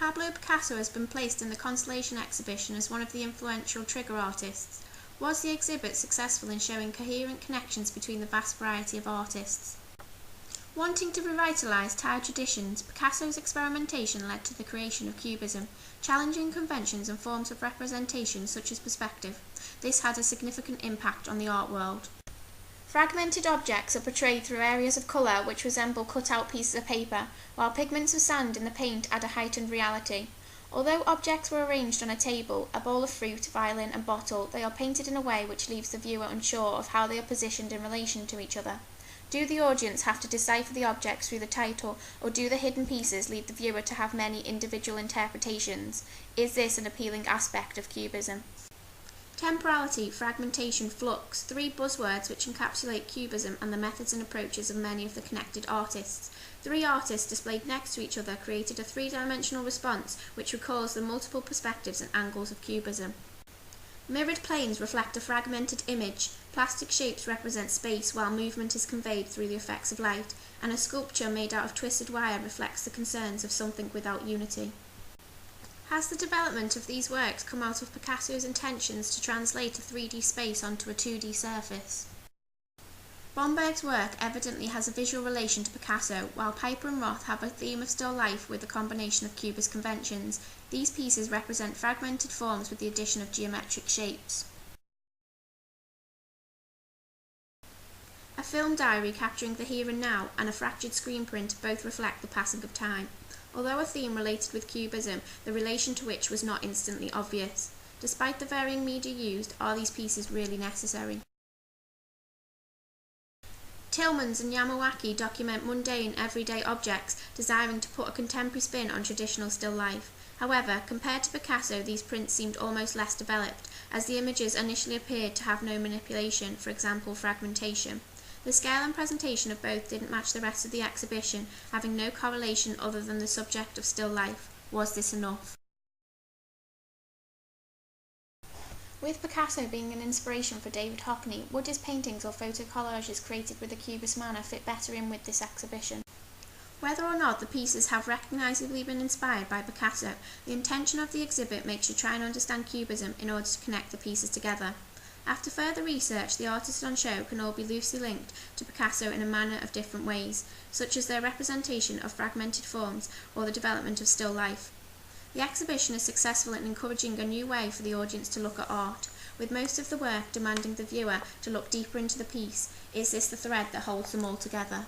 Pablo Picasso has been placed in the Constellations exhibition as one of the influential trigger artists. Was the exhibit successful in showing coherent connections between the vast variety of artists? Wanting to revitalise Thai traditions, Picasso's experimentation led to the creation of Cubism, challenging conventions and forms of representation such as perspective. This had a significant impact on the art world. Fragmented objects are portrayed through areas of colour which resemble cut-out pieces of paper, while pigments of sand in the paint add a heightened reality. Although objects were arranged on a table, a bowl of fruit, violin and bottle, they are painted in a way which leaves the viewer unsure of how they are positioned in relation to each other. Do the audience have to decipher the objects through the title, or do the hidden pieces lead the viewer to have many individual interpretations? Is this an appealing aspect of Cubism? Temporality, fragmentation, flux, three buzzwords which encapsulate Cubism and the methods and approaches of many of the connected artists. Three artists displayed next to each other created a three-dimensional response which recalls the multiple perspectives and angles of Cubism. Mirrored planes reflect a fragmented image, plastic shapes represent space while movement is conveyed through the effects of light, and a sculpture made out of twisted wire reflects the concerns of something without unity. Has the development of these works come out of Picasso's intentions to translate a 3D space onto a 2D surface? Bomberg's work evidently has a visual relation to Picasso, while Piper and Roth have a theme of still life with a combination of Cubist conventions. These pieces represent fragmented forms with the addition of geometric shapes. A film diary capturing the here and now and a fractured screen print both reflect the passing of time. Although a theme related with Cubism, the relation to which was not instantly obvious. Despite the varying media used, are these pieces really necessary? Tillmans and Yamawaki document mundane, everyday objects, desiring to put a contemporary spin on traditional still life. However, compared to Picasso, these prints seemed almost less developed, as the images initially appeared to have no manipulation, for example, fragmentation. The scale and presentation of both didn't match the rest of the exhibition, having no correlation other than the subject of still life. Was this enough? With Picasso being an inspiration for David Hockney, would his paintings or photo collages created with a Cubist manner fit better in with this exhibition? Whether or not the pieces have recognisably been inspired by Picasso, the intention of the exhibit makes you try and understand Cubism in order to connect the pieces together. After further research, the artists on show can all be loosely linked to Picasso in a manner of different ways, such as their representation of fragmented forms or the development of still life. The exhibition is successful in encouraging a new way for the audience to look at art, with most of the work demanding the viewer to look deeper into the piece. Is this the thread that holds them all together?